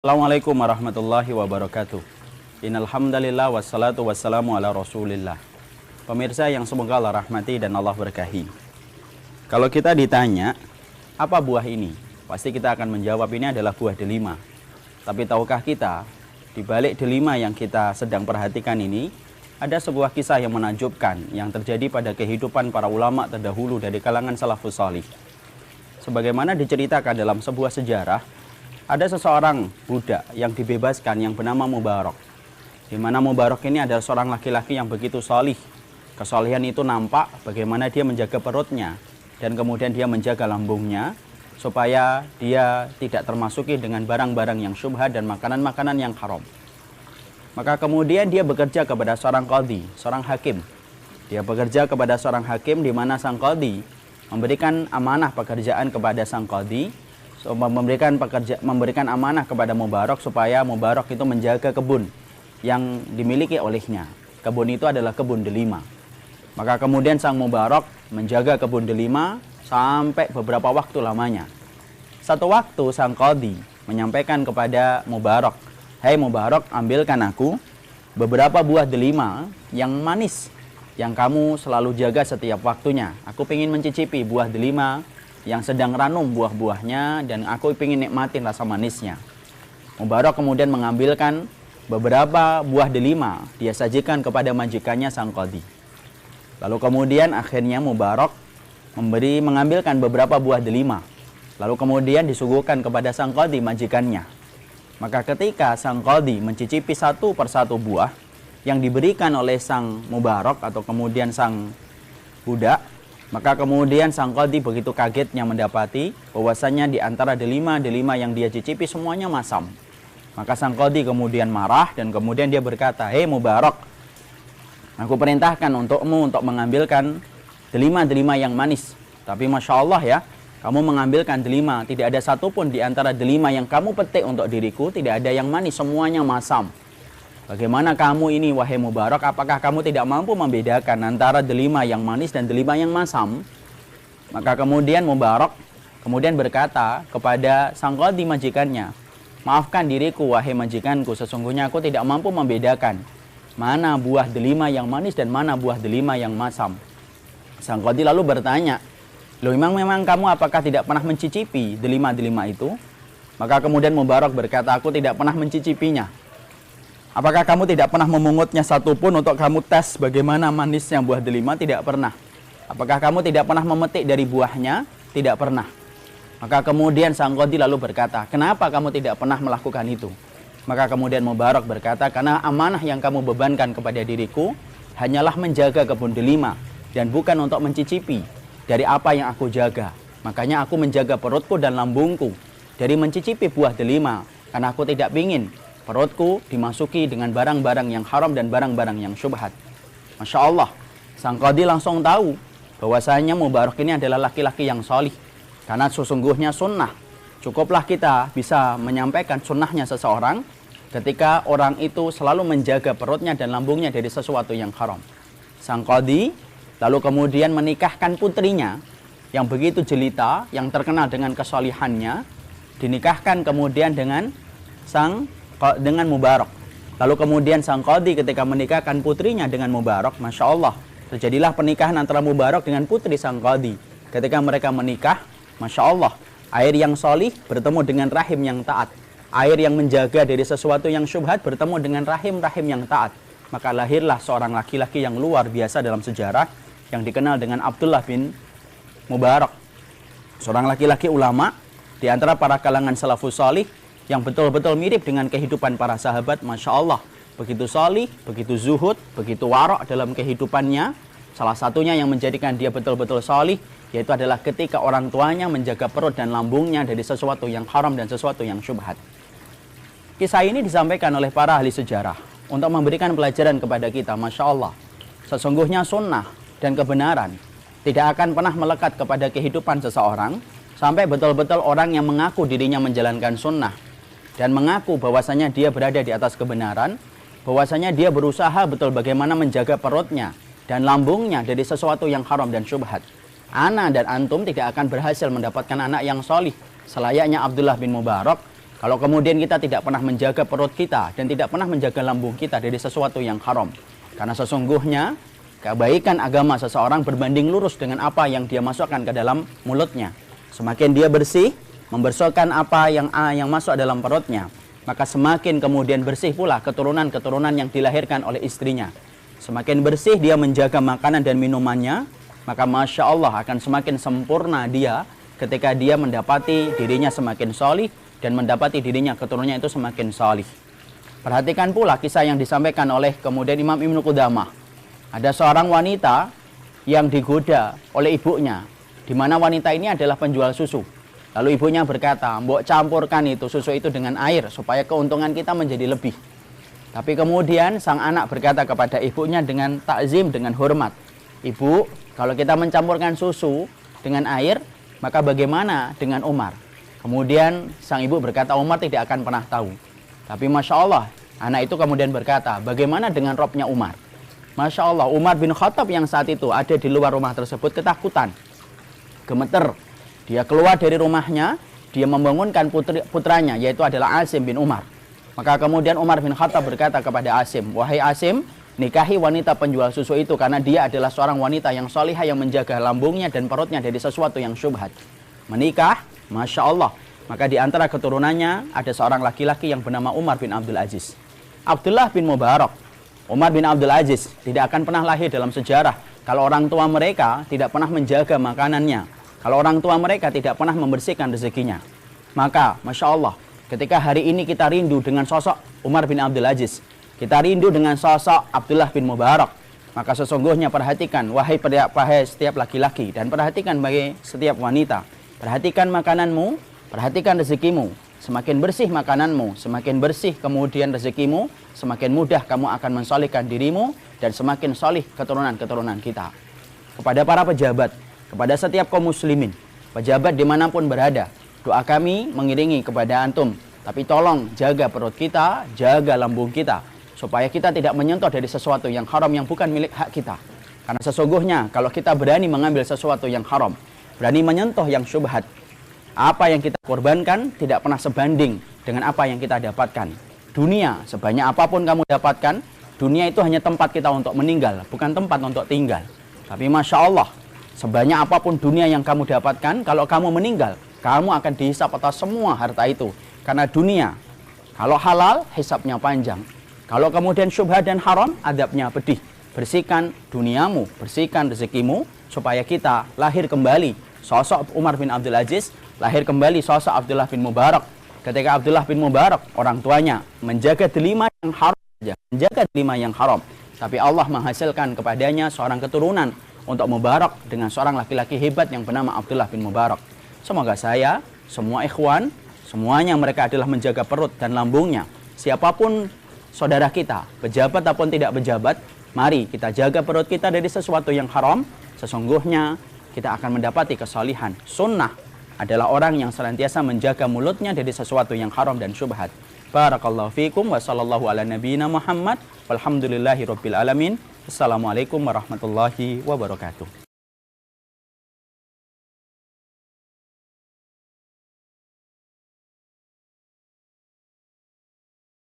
Assalamualaikum warahmatullahi wabarakatuh. Innal hamdalillah wassalatu wassalamu ala Rasulillah. Pemirsa yang semoga Allah rahmati dan Allah berkahi. Kalau kita ditanya, apa buah ini? Pasti kita akan menjawab ini adalah buah delima. Tapi tahukah kita, di balik delima yang kita sedang perhatikan ini, ada sebuah kisah yang menakjubkan yang terjadi pada kehidupan para ulama terdahulu dari kalangan salafus salih. Sebagaimana diceritakan dalam sebuah sejarah, ada seseorang budak yang dibebaskan yang bernama Mubarak. Di mana Mubarak ini adalah seorang laki-laki yang begitu salih. Kesalihan itu nampak bagaimana dia menjaga perutnya dan kemudian dia menjaga lambungnya supaya dia tidak termasuki dengan barang-barang yang syubhat dan makanan-makanan yang haram. Maka kemudian dia bekerja kepada seorang qadhi, seorang hakim. Dia bekerja kepada seorang hakim di mana sang qadhi memberikan amanah pekerjaan kepada sang qadhi, memberikan amanah kepada Mubarak supaya Mubarak itu menjaga kebun yang dimiliki olehnya. Kebun itu adalah kebun delima. Maka kemudian sang Mubarak menjaga kebun delima sampai beberapa waktu lamanya. Satu waktu sang qadhi menyampaikan kepada Mubarak, "Hai Mubarak, ambilkan aku beberapa buah delima yang manis yang kamu selalu jaga setiap waktunya. Aku ingin mencicipi buah delima yang sedang ranum buah-buahnya dan aku ingin nikmatin rasa manisnya." Mubarak kemudian mengambilkan beberapa buah delima, dia sajikan kepada majikannya sang qadhi. Lalu kemudian akhirnya Mubarak mengambilkan beberapa buah delima, lalu kemudian disuguhkan kepada sang qadhi majikannya. Maka ketika sang qadhi mencicipi satu persatu buah yang diberikan oleh sang Mubarak atau kemudian sang budak, maka kemudian sang qadhi begitu kagetnya mendapati bahwasanya di antara delima-delima yang dia cicipi semuanya masam. Maka sang qadhi kemudian marah dan kemudian dia berkata, "Hei Mubarak, aku perintahkan untukmu untuk mengambilkan delima-delima yang manis. Tapi Masya Allah ya, kamu mengambilkan delima, tidak ada satupun di antara delima yang kamu petik untuk diriku, tidak ada yang manis, semuanya masam. Bagaimana kamu ini wahai Mubarak, apakah kamu tidak mampu membedakan antara delima yang manis dan delima yang masam?" Maka kemudian Mubarak kemudian berkata kepada sang qadhi majikannya, "Maafkan diriku wahai majikanku, sesungguhnya aku tidak mampu membedakan mana buah delima yang manis dan mana buah delima yang masam." Sang qadhi lalu bertanya, "Loh memang kamu apakah tidak pernah mencicipi delima-delima itu?" Maka kemudian Mubarak berkata, "Aku tidak pernah mencicipinya." "Apakah kamu tidak pernah memungutnya satupun untuk kamu tes bagaimana manisnya buah delima?" "Tidak pernah." "Apakah kamu tidak pernah memetik dari buahnya?" "Tidak pernah." Maka kemudian sang qadhi lalu berkata, "Kenapa kamu tidak pernah melakukan itu?" Maka kemudian Mubarak berkata, "Karena amanah yang kamu bebankan kepada diriku hanyalah menjaga kebun delima dan bukan untuk mencicipi dari apa yang aku jaga. Makanya aku menjaga perutku dan lambungku dari mencicipi buah delima karena aku tidak ingin perutku dimasuki dengan barang-barang yang haram dan barang-barang yang syubhat." Masya Allah, sang qadhi langsung tahu bahwasanya Mubarak ini adalah laki-laki yang solih. Karena sesungguhnya sunnah, cukuplah kita bisa menyampaikan sunnahnya seseorang ketika orang itu selalu menjaga perutnya dan lambungnya dari sesuatu yang haram. Sang qadhi lalu kemudian menikahkan putrinya yang begitu jelita, yang terkenal dengan kesolihannya, dinikahkan kemudian dengan Mubarak. Lalu kemudian sang qadhi ketika menikahkan putrinya dengan Mubarak, Masya Allah, terjadilah pernikahan antara Mubarak dengan putri sang qadhi. Ketika mereka menikah, Masya Allah, air yang solih bertemu dengan rahim yang taat. Air yang menjaga dari sesuatu yang syubhat bertemu dengan rahim-rahim yang taat. Maka lahirlah seorang laki-laki yang luar biasa dalam sejarah yang dikenal dengan Abdullah bin Mubarak. Seorang laki-laki ulama di antara para kalangan salafus salih yang betul-betul mirip dengan kehidupan para sahabat. Masya Allah, begitu salih, begitu zuhud, begitu warok dalam kehidupannya. Salah satunya yang menjadikan dia betul-betul salih yaitu adalah ketika orang tuanya menjaga perut dan lambungnya dari sesuatu yang haram dan sesuatu yang syubhat. Kisah ini disampaikan oleh para ahli sejarah untuk memberikan pelajaran kepada kita. Masya Allah, sesungguhnya sunnah dan kebenaran tidak akan pernah melekat kepada kehidupan seseorang sampai betul-betul orang yang mengaku dirinya menjalankan sunnah dan mengaku bahwasanya dia berada di atas kebenaran, bahwasanya dia berusaha betul bagaimana menjaga perutnya dan lambungnya dari sesuatu yang haram dan syubhat. Ana dan antum tidak akan berhasil mendapatkan anak yang solih selayaknya Abdullah bin Mubarak Kalau kemudian kita tidak pernah menjaga perut kita dan tidak pernah menjaga lambung kita dari sesuatu yang haram. Karena sesungguhnya kebaikan agama seseorang berbanding lurus dengan apa yang dia masukkan ke dalam mulutnya. Semakin dia bersih, membersihkan apa yang masuk dalam perutnya, maka semakin kemudian bersih pula keturunan-keturunan yang dilahirkan oleh istrinya. Semakin bersih dia menjaga makanan dan minumannya, maka Masya Allah akan semakin sempurna dia ketika dia mendapati dirinya semakin solih dan mendapati dirinya keturunannya itu semakin salih. Perhatikan pula kisah yang disampaikan oleh kemudian Imam Ibnu Qudamah. Ada seorang wanita yang digoda oleh ibunya, di mana wanita ini adalah penjual susu. Lalu ibunya berkata, "Mbok campurkan itu susu itu dengan air supaya keuntungan kita menjadi lebih." Tapi kemudian sang anak berkata kepada ibunya dengan takzim, dengan hormat, "Ibu, kalau kita mencampurkan susu dengan air, maka bagaimana dengan Umar?" Kemudian sang ibu berkata, "Umar tidak akan pernah tahu." Tapi Masya Allah, anak itu kemudian berkata, "Bagaimana dengan robnya Umar?" Masya Allah, Umar bin Khattab yang saat itu ada di luar rumah tersebut ketakutan, gemeter. Dia keluar dari rumahnya, dia membangunkan putranya, yaitu adalah Asim bin Umar. Maka kemudian Umar bin Khattab berkata kepada Asim, "Wahai Asim, nikahi wanita penjual susu itu karena dia adalah seorang wanita yang solihah yang menjaga lambungnya dan perutnya dari sesuatu yang syubhat." Menikah, Masya Allah. Maka di antara keturunannya ada seorang laki-laki yang bernama Umar bin Abdul Aziz. Abdullah bin Mubarak, Umar bin Abdul Aziz tidak akan pernah lahir dalam sejarah kalau orang tua mereka tidak pernah menjaga makanannya. Kalau orang tua mereka tidak pernah membersihkan rezekinya. Maka Masya Allah, ketika hari ini kita rindu dengan sosok Umar bin Abdul Aziz, kita rindu dengan sosok Abdullah bin Mubarak, maka sesungguhnya perhatikan wahai setiap laki-laki dan perhatikan bagi setiap wanita. Perhatikan makananmu, perhatikan rezekimu. Semakin bersih makananmu, semakin bersih kemudian rezekimu, semakin mudah kamu akan mensolihkan dirimu dan semakin solih keturunan-keturunan kita. Kepada para pejabat, kepada setiap kaum muslimin, pejabat dimanapun berada, doa kami mengiringi kepada antum. Tapi tolong jaga perut kita, jaga lambung kita, supaya kita tidak menyentuh dari sesuatu yang haram yang bukan milik hak kita. Karena sesungguhnya kalau kita berani mengambil sesuatu yang haram, berani menyentuh yang syubhat, apa yang kita korbankan tidak pernah sebanding dengan apa yang kita dapatkan. Dunia, sebanyak apapun kamu dapatkan, dunia itu hanya tempat kita untuk meninggal, bukan tempat untuk tinggal. Tapi Masya Allah, sebanyak apapun dunia yang kamu dapatkan, kalau kamu meninggal, kamu akan dihisap atas semua harta itu. Karena dunia, kalau halal, hisapnya panjang. Kalau kemudian syubhat dan haram, adabnya pedih. Bersihkan duniamu, bersihkan rezekimu, supaya kita lahir kembali sosok Umar bin Abdul Aziz, lahir kembali sosok Abdullah bin Mubarak. Ketika Abdullah bin Mubarak, orang tuanya menjaga delima yang haram saja, menjaga delima yang haram. Tapi Allah menghasilkan kepadanya seorang keturunan untuk Mubarak dengan seorang laki-laki hebat yang bernama Abdullah bin Mubarak. Semoga saya, semua ikhwan, semuanya mereka adalah menjaga perut dan lambungnya. Siapapun saudara kita, pejabat ataupun tidak pejabat, mari kita jaga perut kita dari sesuatu yang haram. Sesungguhnya kita akan mendapati kesalihan. Sunnah adalah orang yang senantiasa menjaga mulutnya dari sesuatu yang haram dan syubhat. Barakallahu fikum wa sallallahu ala nabiyyina Muhammad walhamdulillahi rabbil alamin. Assalamualaikum warahmatullahi wabarakatuh.